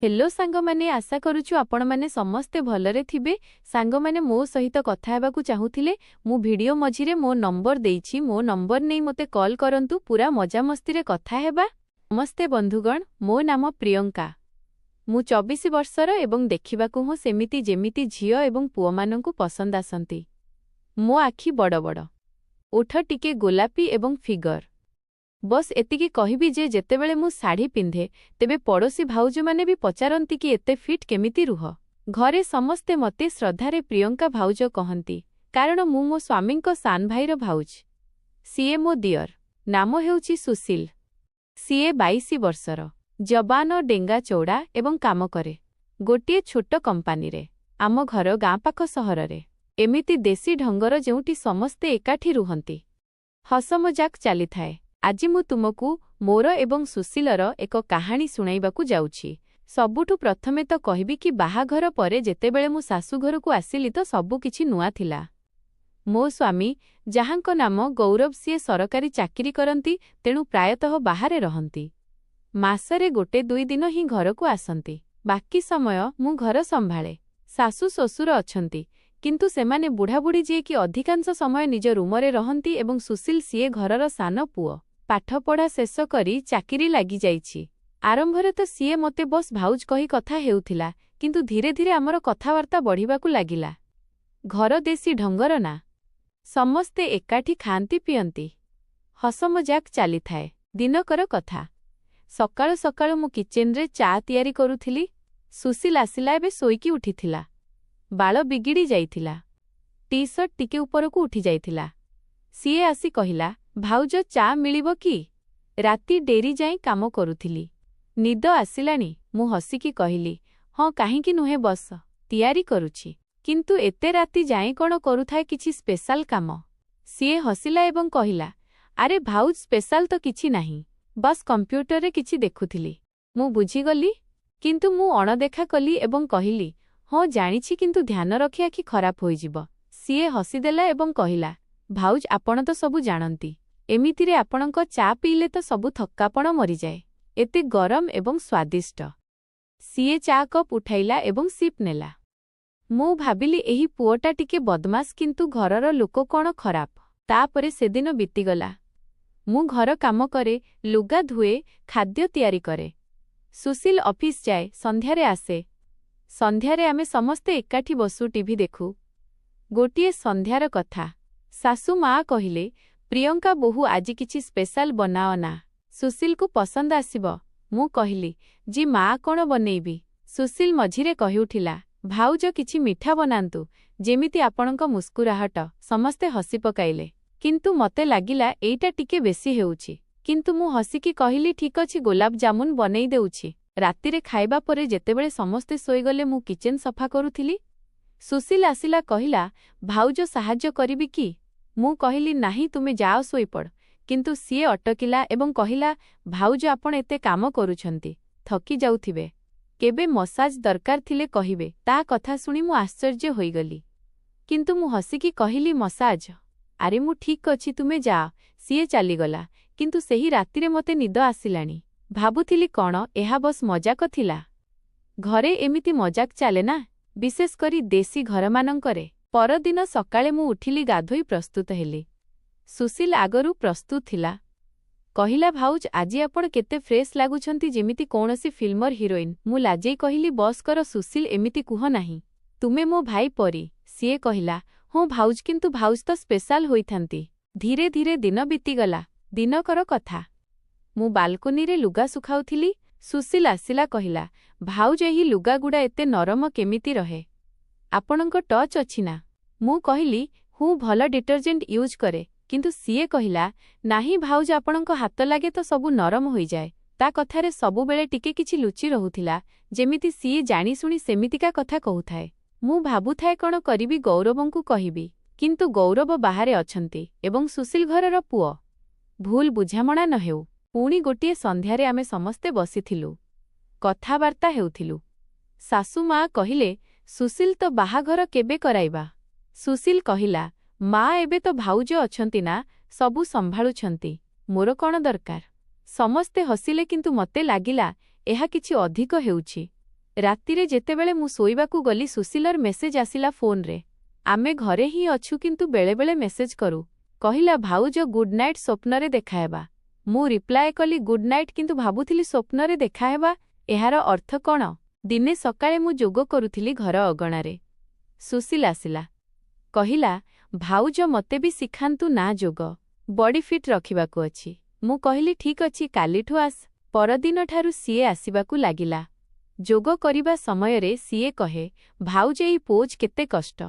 Hello सांग माने आशा करूछु आपण माने समस्ते भलरे थिबे। सांग माने मो सहित कथा हेबाकू चाहूथिले मु वीडियो मझिरे मो नंबर देइछि, मो नंबर नै मते कॉल करंतु, पूरा मजा मस्ती रे कथा हेबा। नमस्ते बंधुगण, मो नाम प्रियंका। मु 24 वर्षर एवं देखिबाकू हो सेमिति जेमिति झियो एवं पुओ माननकू पसंद आसंती। मो आखि बड़ बड़, ओठ टिके गोलापी एवं फिगर। बस एतिकी कहिबी जे जेतेबेले मु साड़ी पिंधे तेबे पड़ोसी भाउज माने भी पचारंती कि एते फिट केमिति रुह। घरे समस्ते मते श्रद्धारे प्रियंका भाउज कहंती, कारण मु मो स्वामींको सान भाईर भाउज। सीए मो दियर, नाम हेउची सुशील। सीए 22 वर्षर, जबान, डेंगा चौड़ा एवं काम करे गोटिए छोट कंपानी रे। आम घर गाँ पाख सहर रे, एमिति देसी ढंगर जेउटी समस्ते एकाठी रुहंती, हस मजाक चली थाए। आज मु तुमकू मोर एवं सुशीलर एक कहानी सुनाइबाकू जाउछि। सबुठु प्रथमे तो कहिबी कि बाहाघर परे जेतेबेले मु शाशुघरकू आसिली तो सबु किछि नुआ थिला। मो स्वामी जहांको नाम गौरव, सीए सरकारी चाकिरी करंती, तेणु प्रायतः बाहारे रहंती। मासरे गोटे दुई दिन ही घरकू आसंती, बाकी समय मु घर संभाळे। शाशु শ্বশুर अछंती, किंतु सेमाने बुढ़ाबुढ़ी जे कि अधिकांश समय निज रूमरे रहंती एवं सुशील सीए घरर सान पुओ। पाठपढ़ा शेष करी चाकिरी लागी जाइछि। आरंभरे तो सीए मते बस भाउज कही कथा हेउथिला, किंतु धीरे धीरे आमर कथावार्ता बढ़िबाकू लागिला। घर देसी ढंगर ना, समस्ते एकाठी खांती पियंती, हस मजाक चली थाए। दिनकर कथा, सकाळु सकाळु मु किचेन रे चा तैयारी करूथिली। सुशील आसिला एबे सोईकी उठिथिला। बाळ बिगिड़ी जाइथिला, टी शर्ट टिके उपरकू उठी जाइथिला। सीए आसी कहिला, भाउज चा मिलिबो कि? राति डेरी जाई काम करूथिली, निद आसिलानी। मु हसिकी कहिली, हाँ काहींकी नुहे, बस तैयारी करूछि। किंतु एते राति जाई कोन करूथाए किछि स्पेशल काम? सीए हसिला एवं कहिला, अरे भाउज स्पेशल तो किछि नाही, बस कंप्यूटर रे किछि देखुथिली। मु बुझीगली, किंतु मु अणदेखा कली एवं कहिली, हाँ जानिछि, किंतु ध्यान रखि आखि खराब होइजिब। सीए हसिदेला एवं कहिला, भाउज आपण तो सबु जानंती, एमितिरे आपणक चा पीले तो सबु थक्कापण मरी जाए, एते गरम एवं स्वादिष्ट। सीए चा कप उठाइला एवं सिप नेला। मु भाबिली एही पुओटा टिके बदमाश, किंतु घरर लोक कोन खराब। तापरे सेदिन बीतीगला। मु घर काम करे, लुगा धुए, खाद्य तैयारी करे। सुशील ऑफिस जाए, संध्यारे आसे। संध्यारे आमे समस्ते एकाठी बसु, टीवी देखु। गोटिए संध्यार कथा, सासु माँ कहिले, प्रियंका बोहू आज किछि स्पेशल बनाओ ना, सुशील को पसंद आसिबो। मु कहिली, जी माँ कोन बनेइबी? सुशील मझिरे कहि उठिला, भाउज किछि मिठा बनांतु, जेमिति आपणक मुस्कुराहट। समस्ते हसी पकाइले, किंतु मते लागिला एइटा टिके बेसी हेउछि। किंतु मु हसिकी कहिली, ठीक अछि, गोलाप जामुन बनेइ देउछि। रातिरे खाइबा परे जेतेबेले समस्ते सोइगले मु किचेन सफा करूथिली। सुशील आसिला कहिला, भाउज साहाଯ୍ୟ करिबि कि? मु कहिली, नाही तुमे जाओ सोइपड़। किंतु सीए अटकिला एवं कहिला, भाउज आपण एते काम करूछंती, थकी जाउथिबे, केबे मसाज दरकार थिले कहिबे। ता कथा सुनी मु आश्चर्य होइगली, किंतु मु हसिकी कहिली, मसाज? अरे मु ठीक अछि, तुमे जा। सीए चलीगला, किंतु सेही रातिरे मते निद आसिलानी। भाबुथिली कौन एहा बस मजाक थिला। घरे एमिति मजाक चाले ना, विशेष करी देसी घरमानंकरे। परदिन सकाळे मु उठिली, गाधोई प्रस्तुत हेली। सुशील आगरू प्रस्तुत थिला। कहिला, भाउज आजी आपण केते फ्रेश लागुछंती, जेमिति कौनसी फिल्मर हिरोइन। मु लाजेई कहिली, बस कर सुशील, एमिति कुह नाही, तुमे मो भाई परी। सीए कहिला, हाँ भाउज, किंतु भाउज तो स्पेशल होइथांती। धीरे धीरे दिन बीतीगला। दिनकर कथा, मु बालकोनी रे लुगा सुखाउथिली। सुशील आसिला कहिला, भाउज एही लुगा गुडा एते नरम केमिति रहे? आपणक टच अछि ना? मु कहिली, हूँ भल डिटर्जेंट यूज करे। किंतु सीए कहिला, नाही भाउज आपणक हाथ लागे तो सबु नरम होई जाए। ता कथारे सबु बेले टिके किछि लुचि रहुथिला, जेमिति सीए जानी सुनी सेमितिका कथा कहूथाए। मु भाबुथाए कोन करिबी, गौरवंकु कहिबी, किंतु गौरव बाहारे अछंती एवं सुशील घरर पुओ। भूल बुझामणा न हेउ। पुणी गोटिए संध्यारे आमे समस्ते बसिथिलु, कथाबार्ता हेउथिलु। सासु माँ कहिले, सुशील तो बाहाघर केबे कराइबा? सुशील कहिला, माँ एबे तो भाउज अछंती ना, सबु संभाळुछंती, मोर कोन दरकार? समस्ते हसिले, किंतु मते लागिला एहा किछि अधिक हेउछि। ରାତିରେ ଯେତେବେଳେ ମୁଁ ଶୋଇବାକୁ ଗଲି ସୁଶୀଲର ମେସେଜ ଆସିଲା ଫୋନରେ। ଆମେ ଘରେ ହିଁ ଅଛୁ କିନ୍ତୁ ବେଳେବେଳେ ମେସେଜ କରୁ। କହିଲା ଭାଉଜ ଗୁଡ୍ ନାଇଟ୍ ସ୍ୱପ୍ନରେ ଦେଖାହେବା। ମୁଁ ରିପ୍ଲାଏ କଲି ଗୁଡ୍ ନାଇଟ୍ କିନ୍ତୁ ଭାବୁଥିଲି ସ୍ୱପ୍ନରେ ଦେଖାହେବା ଏହାର ଅର୍ଥ କ'ଣ? ଦିନେ ସକାଳେ ମୁଁ ଯୋଗ କରୁଥିଲି ଘର ଅଗଣାରେ। ସୁଶୀଲ ଆସିଲା। କହିଲା ଭାଉଜ ମତେ ବି ଶିଖାନ୍ତୁ ନା ଯୋଗ। ବଡି ଫିଟ୍ ରଖିବାକୁ ଅଛି। ମୁଁ କହିଲି ଠିକ୍ ଅଛି କାଲିଠୁ ଆସ। ପରଦିନଠାରୁ ସିଏ ଆସିବାକୁ ଲାଗିଲା। ଯୋଗ କରିବା ସମୟରେ ସିଏ କହେ ଭାଉଜ ଏଇ ପୋଜ୍ କେତେ କଷ୍ଟ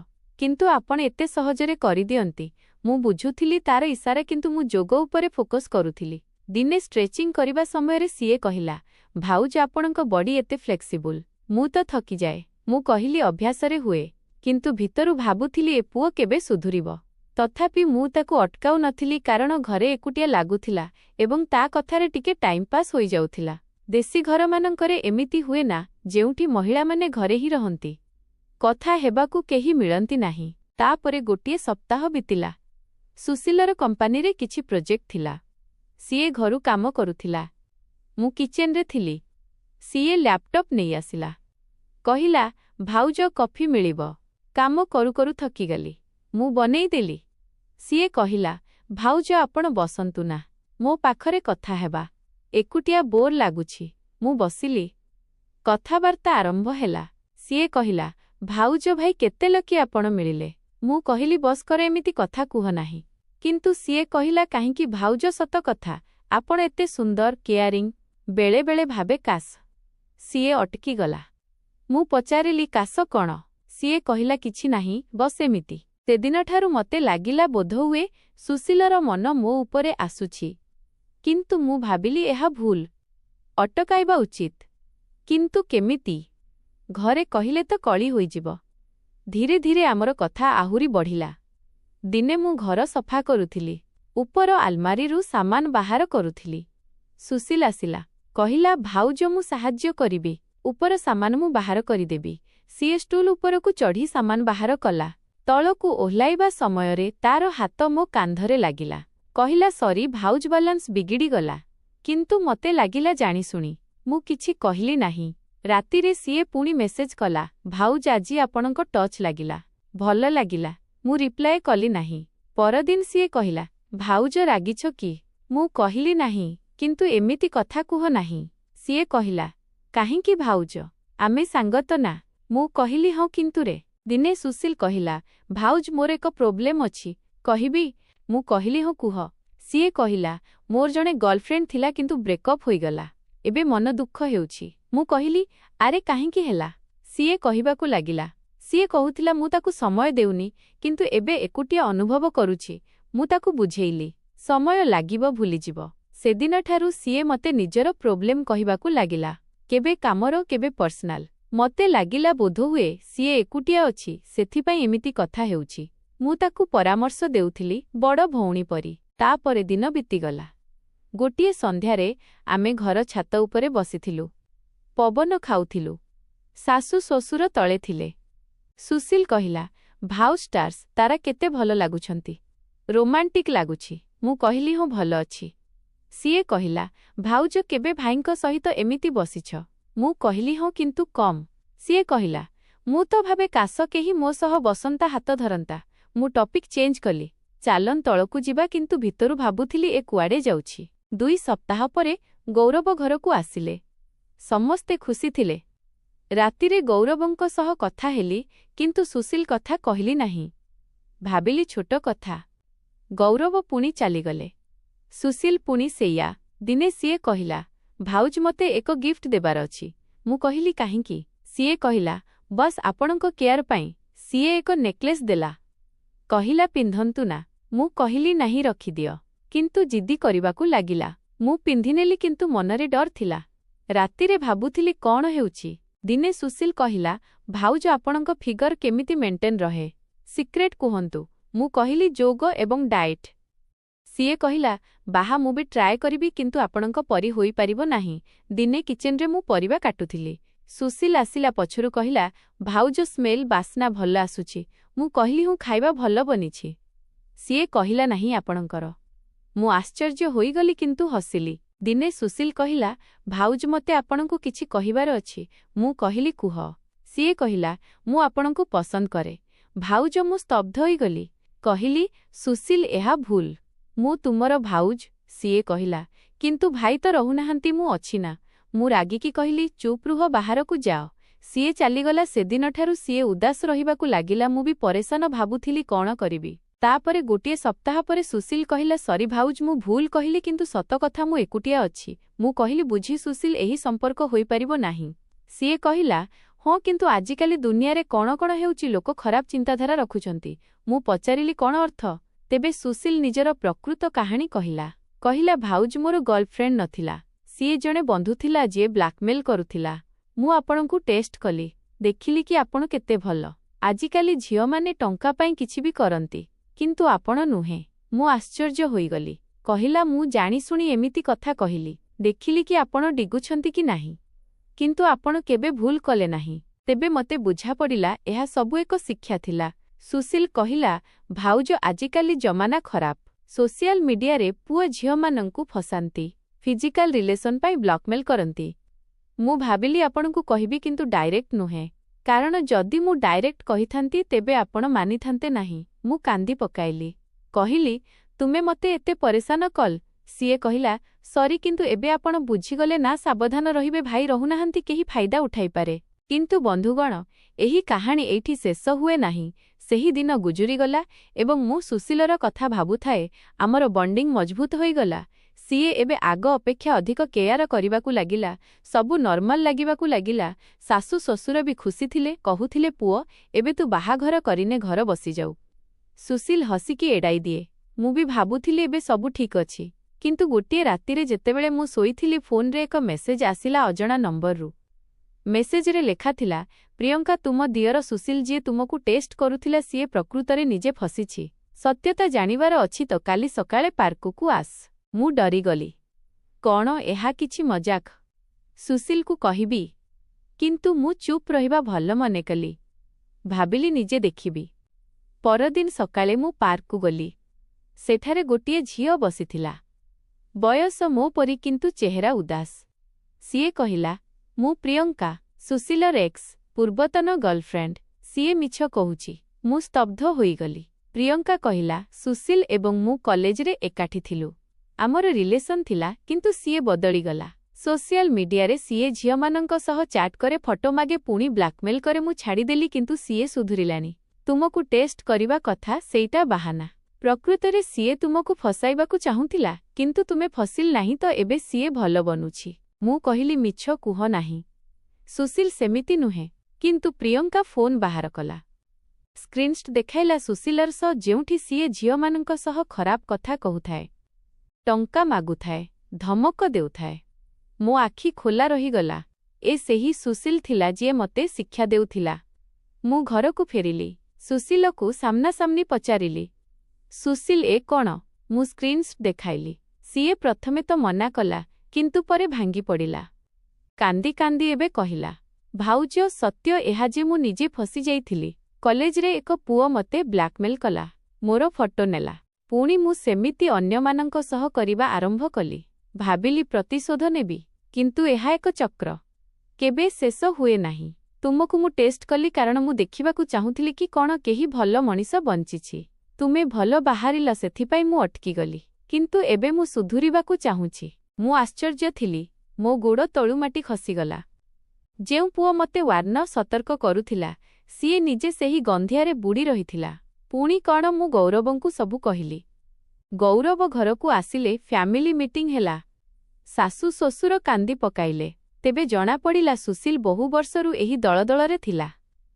କିନ୍ତୁ ଆପଣ ଏତେ ସହଜରେ କରିଦିଅନ୍ତି। ମୁଁ ବୁଝୁଥିଲି ତାର ଇସାରା କିନ୍ତୁ ମୁଁ ଯୋଗ ଉପରେ ଫୋକସ୍ କରୁଥିଲି। ଦିନେ ଷ୍ଟ୍ରେଚିଂ କରିବା ସମୟରେ ସିଏ କହିଲା ଭାଉଜ ଆପଣଙ୍କ ବଡି ଏତେ ଫ୍ଲେକ୍ସିବୁଲ। ମୁଁ ତ ଥକିଯାଏ। ମୁଁ କହିଲି ଅଭ୍ୟାସରେ ହୁଏ। କିନ୍ତୁ ଭିତରୁ ଭାବୁଥିଲି ଏ ପୁଅ କେବେ ସୁଧୁରିବ। ତଥାପି ମୁଁ ତାକୁ ଅଟକାଉ ନଥିଲି କାରଣ ଘରେ ଏକୁଟିଆ ଲାଗୁଥିଲା ଏବଂ ତା କଥାରେ ଟିକେ ଟାଇମ୍ ପାସ୍ ହୋଇଯାଉଥିଲା। ଦେଶୀ ଘରମାନଙ୍କରେ ଏମିତି ହୁଏ ନା ଯେଉଁଠି ମହିଳାମାନେ ଘରେ ହିଁ ରହନ୍ତି। କଥା ହେବାକୁ କେହି ମିଳନ୍ତି ନାହିଁ। ତାପରେ ଗୋଟିଏ ସପ୍ତାହ ବିତିଲା। ସୁଶୀଲର କମ୍ପାନୀରେ କିଛି ପ୍ରୋଜେକ୍ଟ ଥିଲା। ସିଏ ଘରୁ କାମ କରୁଥିଲା। ମୁଁ କିଚେନରେ ଥିଲି। ସିଏ ଲ୍ୟାପଟପ୍ ନେଇ ଆସିଲା। କହିଲା ଭାଉଜ କଫି ମିଳିବ। କାମ କରୁ କରୁ ଥକିଗଲି। ମୁଁ ବନେଇଦେଲି। ସିଏ କହିଲା ଭାଉଜ ଆପଣ ବସନ୍ତୁ ନା ମୋ ପାଖରେ କଥା ହେବା। ଏକୁଟିଆ ବୋର୍ ଲାଗୁଛି। ମୁଁ ବସିଲି। କଥାବାର୍ତ୍ତା ଆରମ୍ଭ ହେଲା। ସିଏ କହିଲା ଭାଉଜ ଭାଇ କେତେ ଲକି ଆପଣ ମିଳିଲେ। ମୁଁ କହିଲି ବସ୍ କର ଏମିତି କଥା କୁହ ନାହିଁ। କିନ୍ତୁ ସିଏ କହିଲା କାହିଁକି ଭାଉଜ ସତ କଥା ଆପଣ ଏତେ ସୁନ୍ଦର କେୟାରିଂ। ବେଳେବେଳେ ଭାବେ କାଶ। ସିଏ ଅଟକିଗଲା। ମୁଁ ପଚାରିଲି କାଶ କ'ଣ? ସିଏ କହିଲା କିଛି ନାହିଁ ବସ୍ ଏମିତି। ସେଦିନଠାରୁ ମତେ ଲାଗିଲା ବୋଧହୁଏ ସୁଶୀଲର ମନ ମୋ ଉପରେ ଆସୁଛି। କିନ୍ତୁ ମୁଁ ଭାବିଲି ଏହା ଭୁଲ। ଅଟକାଇବା ଉଚିତ। କିନ୍ତୁ କେମିତି? ଘରେ କହିଲେ ତ କଳି ହୋଇଯିବ। ଧୀରେ ଧୀରେ ଆମର କଥା ଆହୁରି ବଢ଼ିଲା। ଦିନେ ମୁଁ ଘର ସଫା କରୁଥିଲି। ଉପର ଆଲମାରିରୁ ସାମାନ ବାହାର କରୁଥିଲି। ସୁଶୀଲ ଆସିଲା। କହିଲା ଭାଉଜ ମୁଁ ସାହାଯ୍ୟ କରିବି। ଉପର ସାମାନ ମୁଁ ବାହାର କରିଦେବି। ସିଏ ଷ୍ଟୁଲ ଉପରକୁ ଚଢ଼ି ସାମାନ ବାହାର କଲା। ତଳକୁ ଓହ୍ଲାଇବା ସମୟରେ ତାର ହାତ ମୋ କାନ୍ଧରେ ଲାଗିଲା। କହିଲା ସରି ଭାଉଜ ବାଲାନ୍ସ ବିଗିଡ଼ିଗଲା। କିନ୍ତୁ ମତେ ଲାଗିଲା ଜାଣିଶୁଣି। ମୁଁ କିଛି କହିଲି ନାହିଁ। ରାତିରେ ସିଏ ପୁଣି ମେସେଜ କଲା ଭାଉଜ ଆଜି ଆପଣଙ୍କ ଟଚ୍ ଲାଗିଲା। ଭଲ ଲାଗିଲା। ମୁଁ ରିପ୍ଲାଏ କଲି ନାହିଁ। ପରଦିନ ସିଏ କହିଲା ଭାଉଜ ରାଗିଛ କି? ମୁଁ କହିଲି ନାହିଁ କିନ୍ତୁ ଏମିତି କଥା କୁହ ନାହିଁ। ସିଏ କହିଲା କାହିଁକି ଭାଉଜ ଆମେ ସାଙ୍ଗ ତ ନା? ମୁଁ କହିଲି ହଁ କିନ୍ତୁରେ। ଦିନେ ସୁଶୀଲ କହିଲା ଭାଉଜ ମୋର ଏକ ପ୍ରୋବ୍ଲେମ ଅଛି କହିବି? ମୁଁ କହିଲି ହଁ କୁହ। ସିଏ କହିଲା ମୋର ଜଣେ ଗର୍ଲଫ୍ରେଣ୍ଡ ଥିଲା କିନ୍ତୁ ବ୍ରେକଅପ୍ ହୋଇଗଲା। ଏବେ ମନ ଦୁଃଖ ହେଉଛି। ମୁଁ କହିଲି ଆରେ କାହିଁକି ହେଲା? ସିଏ କହିବାକୁ ଲାଗିଲା ସିଏ କହୁଥିଲା ମୁଁ ତାକୁ ସମୟ ଦେଉନି କିନ୍ତୁ ଏବେ ଏକୁଟିଆ ଅନୁଭବ କରୁଛି। ମୁଁ ତାକୁ ବୁଝେଇଲି ସମୟ ଲାଗିବ ଭୁଲିଯିବ। ସେଦିନଠାରୁ ସିଏ ମତେ ନିଜର ପ୍ରୋବ୍ଲେମ କହିବାକୁ ଲାଗିଲା। କେବେ କାମର କେବେ ପର୍ସନାଲ। ମତେ ଲାଗିଲା ବୋଧହୁଏ ସିଏ ଏକୁଟିଆ ଅଛି ସେଥିପାଇଁ ଏମିତି କଥା ହେଉଛି। ମୁଁ ତାକୁ ପରାମର୍ଶ ଦେଉଥିଲି ବଡ଼ ଭଉଣୀ ପରି। ତାପରେ ଦିନ ବିତିଗଲା। ଗୋଟିଏ ସନ୍ଧ୍ୟାରେ ଆମେ ଘର ଛାତ ଉପରେ ବସିଥିଲୁ। ପବନ ଖାଉଥିଲୁ। ଶାଶୁ ଶ୍ୱଶୁର ତଳେ ଥିଲେ। ସୁଶୀଲ କହିଲା ଭାଉ ଷ୍ଟାର୍ସ ତାରା କେତେ ଭଲ ଲାଗୁଛନ୍ତି। ରୋମାଣ୍ଟିକ ଲାଗୁଛି। ମୁଁ କହିଲି ହଁ ଭଲ ଅଛି। ସିଏ କହିଲା ଭାଉଜ କେବେ ଭାଇଙ୍କ ସହିତ ଏମିତି ବସିଛ? ମୁଁ କହିଲି ହଁ କିନ୍ତୁ କମ୍। ସିଏ କହିଲା ମୁଁ ତ ଭାବେ କାଶ କେହି ମୋ ସହ ବସନ୍ତା ହାତ ଧରନ୍ତା। ମୁଁ ଟପିକ୍ ଚେଞ୍ଜ କଲି। ଚାଲନ୍ ତଳକୁ ଯିବା କିନ୍ତୁ ଭିତରୁ ଭାବୁଥିଲି ଏ କୁଆଡ଼େ ଯାଉଛି। 2 ସପ୍ତାହ ପରେ ଗୌରବ ଘରକୁ ଆସିଲେ। ସମସ୍ତେ ଖୁସି ଥିଲେ। ରାତିରେ ଗୌରବଙ୍କ ସହ କଥା ହେଲି କିନ୍ତୁ ସୁଶୀଲ କଥା କହିଲି ନାହିଁ। ଭାବିଲି ଛୋଟ କଥା। ଗୌରବ ପୁଣି ଚାଲିଗଲେ। ସୁଶୀଲ ପୁଣି ସେଇଆ। ଦିନେ ସିଏ କହିଲା ଭାଉଜ ମତେ ଏକ ଗିଫ୍ଟ ଦେବାର ଅଛି। ମୁଁ କହିଲି କାହିଁକି? ସିଏ କହିଲା ବସ୍ ଆପଣଙ୍କ କେୟାର ପାଇଁ। ସିଏ ଏକ ନେକଲେସ୍ ଦେଲା। କହିଲା ପିନ୍ଧନ୍ତୁ ନା। ମୁଁ କହିଲି ନାହିଁ ରଖିଦିଅ। କିନ୍ତୁ ଜିଦି କରିବାକୁ ଲାଗିଲା। ମୁଁ ପିନ୍ଧିନେଲି କିନ୍ତୁ ମନରେ ଡର ଥିଲା। ରାତିରେ ଭାବୁଥିଲି କ'ଣ ହେଉଛି। ଦିନେ ସୁଶୀଲ କହିଲା ଭାଉଜ ଆପଣଙ୍କ ଫିଗର କେମିତି ମେଣ୍ଟେନ୍ ରହେ? ସିକ୍ରେଟ୍ କୁହନ୍ତୁ। ମୁଁ କହିଲି ଯୋଗ ଏବଂ ଡାଏଟ୍। ସିଏ କହିଲା ବାହା ମୁଁ ବି ଟ୍ରାଏ କରିବି କିନ୍ତୁ ଆପଣଙ୍କ ପରି ହୋଇପାରିବ ନାହିଁ। ଦିନେ କିଚେନରେ ମୁଁ ପରିବା କାଟୁଥିଲି। ସୁଶୀଲ ଆସିଲା ପଛରୁ କହିଲା ଭାଉଜ ସ୍ମେଲ୍ ବାସ୍ନା ଭଲ ଆସୁଛି। ମୁଁ କହିଲି ହଁ ଖାଇବା ଭଲ ବନିଛି। ସିଏ କହିଲା ନାହିଁ ଆପଣଙ୍କର। ମୁଁ ଆଶ୍ଚର୍ଯ୍ୟ ହୋଇଗଲି କିନ୍ତୁ ହସିଲି। ଦିନେ ସୁଶୀଲ କହିଲା, ଭାଉଜ ମତେ ଆପଣଙ୍କୁ କିଛି କହିବାର ଅଛି। ମୁଁ କହିଲି କୁହ। ସିଏ କହିଲା, ମୁଁ ଆପଣଙ୍କୁ ପସନ୍ଦ କରେ। ଭାଉଜ ମୁଁ ସ୍ତବ୍ଧ ହୋଇଗଲି। କହିଲି, ସୁଶୀଲ ଏହା ଭୁଲ। ମୁଁ ତୁମର ଭାଉଜ। ସିଏ କହିଲା, କିନ୍ତୁ ଭାଇ ତ ରହୁନାହାନ୍ତି, ମୁଁ ଅଛି ନା। ମୁଁ ରାଗିକି କହିଲି, ଚୁପ୍ ରୁହ, ବାହାରକୁ ଯାଅ। ସିଏ ଚାଲିଗଲା। ସେଦିନଠାରୁ ସିଏ ଉଦାସ ରହିବାକୁ ଲାଗିଲା। ମୁଁ ବି ପରେଶାନ, ଭାବୁଥିଲି କ'ଣ କରିବି। ତାପରେ ଗୋଟିଏ ସପ୍ତାହ ପରେ ସୁଶୀଲ କହିଲା, ସରି ଭାଉଜ, ମୁଁ ଭୁଲ କହିଲି, କିନ୍ତୁ ସତ କଥା ମୁଁ ଏକୁଟିଆ ଅଛି। ମୁଁ କହିଲି, ବୁଝି ସୁଶୀଲ, ଏହି ସମ୍ପର୍କ ହୋଇପାରିବ ନାହିଁ। ସିଏ କହିଲା, ହଁ, କିନ୍ତୁ ଆଜିକାଲି ଦୁନିଆରେ କ'ଣ କ'ଣ ହେଉଛି, ଲୋକ ଖରାପ ଚିନ୍ତାଧାରା ରଖୁଛନ୍ତି। ମୁଁ ପଚାରିଲି, କ'ଣ ଅର୍ଥ? ତେବେ ସୁଶୀଲ ନିଜର ପ୍ରକୃତ କାହାଣୀ କହିଲା। କହିଲା, ଭାଉଜ, ମୋର ଗର୍ଲଫ୍ରେଣ୍ଡ ନଥିଲା। ସିଏ ଜଣେ ବନ୍ଧୁ ଥିଲା ଯିଏ ବ୍ଲାକମେଲ୍ କରୁଥିଲା। ମୁଁ ଆପଣଙ୍କୁ ଟେଷ୍ଟ କଲି, ଦେଖିଲି କି ଆପଣ କେତେ ଭଲ। ଆଜିକାଲି ଝିଅମାନେ ଟଙ୍କା ପାଇଁ କିଛି ବି କରନ୍ତି, କିନ୍ତୁ ଆପଣ ନୁହେଁ। ମୁଁ ଆଶ୍ଚର୍ଯ୍ୟ ହୋଇଗଲି। କହିଲା, ମୁଁ ଜାଣିଶୁଣି ଏମିତି କଥା କହିଲି। ଦେଖିଲି କି ଆପଣ ଡିଗୁଛନ୍ତି କି ନାହିଁ, କିନ୍ତୁ ଆପଣ କେବେ ଭୁଲ କଲେ ନାହିଁ। ତେବେ ମତେ ବୁଝାପଡ଼ିଲା, ଏହା ସବୁ ଏକ ଶିକ୍ଷା ଥିଲା। ସୁଶୀଲ କହିଲା, ଭାଉଜ, ଆଜିକାଲି ଜମାନା ଖରାପ। ସୋସିଆଲ ମିଡିଆରେ ପୁଅ ଝିଅମାନଙ୍କୁ ଫସାନ୍ତି, ଫିଜିକାଲ ରିଲେସନ ପାଇଁ ବ୍ଲାକମେଲ୍ କରନ୍ତି। ମୁଁ ଭାବିଲି ଆପଣଙ୍କୁ କହିବି, କିନ୍ତୁ ଡାଇରେକ୍ଟ ନୁହେଁ, କାରଣ ଯଦି ମୁଁ ଡାଇରେକ୍ଟ କହିଥାନ୍ତି ତେବେ ଆପଣ ମାନିଥାନ୍ତେ ନାହିଁ। ମୁଁ କାନ୍ଦି ପକାଇଲି। କହିଲି, ତୁମେ ମତେ ଏତେ ପରେଶାନ କଲ। ସିଏ କହିଲା, ସରି, କିନ୍ତୁ ଏବେ ଆପଣ ବୁଝିଗଲେ ନା, ସାବଧାନ ରହିବେ, ଭାଇ ରହୁନାହାନ୍ତି, କେହି ଫାଇଦା ଉଠାଇପାରେ। କିନ୍ତୁ ବନ୍ଧୁଗଣ, ଏହି କାହାଣୀ ଏଇଠି ଶେଷ ହୁଏ ନାହିଁ। ସେହି ଦିନ ଗୁଜୁରିଗଲା ଏବଂ ମୁଁ ସୁଶୀଲର କଥା ଭାବୁଥାଏ। ଆମର ବଣ୍ଡିଂ ମଜବୁତ ହୋଇଗଲା। ସିଏ ଏବେ ଆଗ ଅପେକ୍ଷା ଅଧିକ କେୟାର କରିବାକୁ ଲାଗିଲା। ସବୁ ନର୍ମାଲ ଲାଗିବାକୁ ଲାଗିଲା। ଶାଶୁ ଶ୍ୱଶୁର ବି ଖୁସି ଥିଲେ, କହୁଥିଲେ, ପୁଅ, ଏବେ ତୁ ବାହାଘର କରିନେ ଘର ବସିଯାଉ। ସୁଶୀଲ ହସିକି ଏଡ଼ାଇ ଦିଏ। ମୁଁ ବି ଭାବୁଥିଲି ଏବେ ସବୁ ଠିକ୍ ଅଛି। କିନ୍ତୁ ଗୋଟିଏ ରାତିରେ ଯେତେବେଳେ ମୁଁ ଶୋଇଥିଲି, ଫୋନରେ ଏକ ମେସେଜ ଆସିଲା ଅଜଣା ନମ୍ବରରୁ। ମେସେଜରେ ଲେଖାଥିଲା, ପ୍ରିୟଙ୍କା, ତୁମ ଦିଅର ସୁଶୀଲ ଯିଏ ତୁମକୁ ଟେଷ୍ଟ କରୁଥିଲା, ସିଏ ପ୍ରକୃତରେ ନିଜେ ଫସିଛି। ସତ୍ୟତା ଜାଣିବାର ଅଛି ତ କାଲି ସକାଳେ ପାର୍କକୁ ଆସ। ମୁଁ ଡରିଗଲି। କ'ଣ ଏହା କିଛି ମଜାକ? ସୁଶୀଲକୁ କହିବି? କିନ୍ତୁ ମୁଁ ଚୁପ୍ ରହିବା ଭଲ ମନେକଲି। ଭାବିଲି ନିଜେ ଦେଖିବି। ପରଦିନ ସକାଳେ ମୁଁ ପାର୍କକୁ ଗଲି। ସେଠାରେ ଗୋଟିଏ ଝିଅ ବସିଥିଲା। ବୟସ ମୋ ପରି, କିନ୍ତୁ ଚେହେରା ଉଦାସ। ସିଏ କହିଲା, ମୁଁ ପ୍ରିୟଙ୍କା, ସୁଶୀଲର ଏକ୍ସ, ପୂର୍ବତନ ଗର୍ଲଫ୍ରେଣ୍ଡ। ସିଏ ମିଛ କହୁଛି। ମୁଁ ସ୍ତବ୍ଧ ହୋଇଗଲି। ପ୍ରିୟଙ୍କା କହିଲା, ସୁଶୀଲ ଏବଂ ମୁଁ କଲେଜରେ ଏକାଠି ଥିଲୁ। ଆମର ରିଲେସନ୍ ଥିଲା, କିନ୍ତୁ ସିଏ ବଦଳିଗଲା। ସୋସିଆଲ ମିଡିଆରେ ସିଏ ଝିଅମାନଙ୍କ ସହ ଚାଟ୍ କରେ, ଫଟୋ ମାଗେ, ପୁଣି ବ୍ଲାକମେଲ୍ କରେ। ମୁଁ ଛାଡ଼ିଦେଲି, କିନ୍ତୁ ସିଏ ସୁଧୁରିଲାନି। ତୁମକୁ ଟେଷ୍ଟ କରିବା କଥା, ସେଇଟା ବାହାନା। ପ୍ରକୃତରେ ସିଏ ତୁମକୁ ଫସାଇବାକୁ ଚାହୁଁଥିଲା, କିନ୍ତୁ ତୁମେ ଫସିଲ ନାହିଁ ତ ଏବେ ସିଏ ଭଲ ବନୁଛି। ମୁଁ କହିଲି, ମିଛ କୁହ ନାହିଁ। ସୁଶୀଲ ସେମିତି ନୁହେଁ। କିନ୍ତୁ ପ୍ରିୟଙ୍କା ଫୋନ୍ ବାହାର କଲା। ସ୍କ୍ରିନଶଟ୍ ଦେଖାଇଲା ସୁଶୀଲର ସହ, ଯେଉଁଠି ସିଏ ଝିଅମାନଙ୍କ ସହ ଖରାପ କଥା କହୁଥାଏ, ଟଙ୍କା ମାଗୁଥାଏ, ଧମକ ଦେଉଥାଏ। ମୋ ଆଖି ଖୋଲା ରହିଗଲା। ଏ ସେହି ସୁଶୀଲ ଥିଲା ଯିଏ ମତେ ଶିକ୍ଷା ଦେଉଥିଲା। ମୁଁ ଘରକୁ ଫେରିଲି। ସୁଶୀଲକୁ ସାମ୍ନାସାମ୍ନି ପଚାରିଲି, ସୁଶୀଲ ଏ କ'ଣ? ମୁଁ ସ୍କ୍ରିନଶଟ୍ ଦେଖାଇଲି। ସିଏ ପ୍ରଥମେ ତ ମନା କଲା, କିନ୍ତୁ ପରେ ଭାଙ୍ଗି ପଡ଼ିଲା। କାନ୍ଦି କାନ୍ଦି ଏବେ କହିଲା, ଭାଉଜ, ସତ୍ୟ ଏହା ଯେ ମୁଁ ନିଜେ ଫସିଯାଇଥିଲି। କଲେଜରେ ଏକ ପୁଅ ମତେ ବ୍ଲାକମେଲ୍ କଲା, ମୋର ଫଟୋ ନେଲା। ପୁଣି ମୁଁ ସେମିତି ଅନ୍ୟମାନଙ୍କ ସହ କରିବା ଆରମ୍ଭ କଲି। ଭାବିଲି ପ୍ରତିଶୋଧ ନେବି, କିନ୍ତୁ ଏହା ଏକ ଚକ୍ର, କେବେ ଶେଷ ହୁଏ ନାହିଁ। ତୁମକୁ ମୁଁ ଟେଷ୍ଟ କଲି କାରଣ ମୁଁ ଦେଖିବାକୁ ଚାହୁଁଥିଲି କି କ'ଣ କେହି ଭଲ ମଣିଷ ବଞ୍ଚିଛି। ତୁମେ ଭଲ ବାହାରିଲ, ସେଥିପାଇଁ ମୁଁ ଅଟକିଗଲି। କିନ୍ତୁ ଏବେ ମୁଁ ସୁଧୁରିବାକୁ ଚାହୁଁଛି। ମୁଁ ଆଶ୍ଚର୍ଯ୍ୟ ଥିଲି। ମୋ ଗୋଡ଼ ତଳୁ ମାଟି ଖସିଗଲା। ଯେଉଁ ପୁଅ ମତେ ୱାର୍ଣ୍ଣ ସତର୍କ କରୁଥିଲା, ସିଏ ନିଜେ ସେହି ଗନ୍ଧିଆରେ ବୁଡ଼ି ରହିଥିଲା। ପୁଣି କ'ଣ ମୁଁ ଗୌରବଙ୍କୁ ସବୁ କହିଲି। ଗୌରବ ଘରକୁ ଆସିଲେ, ଫ୍ୟାମିଲି ମିଟିଂ ହେଲା। ଶାଶୁ ଶ୍ୱଶୁର କାନ୍ଦି ପକାଇଲେ। ତେବେ ଜଣାପଡ଼ିଲା ସୁଶୀଲ ବହୁ ବର୍ଷରୁ ଏହି ଦଳଦଳରେ ଥିଲା।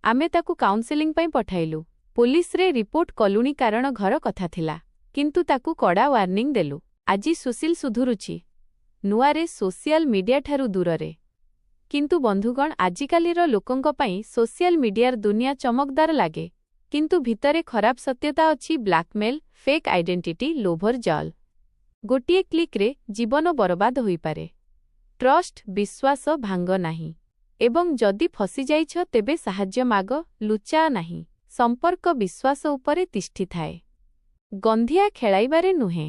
ଆମେ ତାକୁ କାଉନ୍ସେଲିଂ ପାଇଁ ପଠାଇଲୁ। ପୋଲିସରେ ରିପୋର୍ଟ କଲୁଣି କାରଣ ଘର କଥା ଥିଲା। କିନ୍ତୁ ତାକୁ କଡ଼ା ୱାର୍ଣ୍ଣିଂ ଦେଲୁ। ଆଜି ସୁଶୀଲ ସୁଧୁରୁଛି। ନୂଆରେ, ସୋସିଆଲ ମିଡିଆଠାରୁ ଦୂରରେ। କିନ୍ତୁ ବନ୍ଧୁଗଣ, ଆଜିକାଲିର ଲୋକଙ୍କ ପାଇଁ ସୋସିଆଲ ମିଡିଆର ଦୁନିଆ ଚମକଦାର ଲାଗେ। କିନ୍ତୁ ଭିତରେ ଖରାପ ସତ୍ୟତା ଅଛି। ବ୍ଲାକମେଲ୍, ଫେକ୍ ଆଇଡେଣ୍ଟିଟି, ଲୋଭର ଜାଲ। ଗୋଟିଏ କ୍ଲିକ୍ରେ ଜୀବନ ବରବାଦ ହୋଇପାରେ। ଟ୍ରଷ୍ଟ, ବିଶ୍ୱାସ ଭାଙ୍ଗ ନାହିଁ। ଏବଂ ଯଦି ଫସିଯାଇଛ, ତେବେ ସାହାଯ୍ୟ ମାଗ, ଲୁଚାଅ ନାହିଁ। ସମ୍ପର୍କ ବିଶ୍ୱାସ ଉପରେ ତିଷ୍ଠିଥାଏ, ଗନ୍ଧିଆ ଖେଳାଇବାରେ ନୁହେଁ।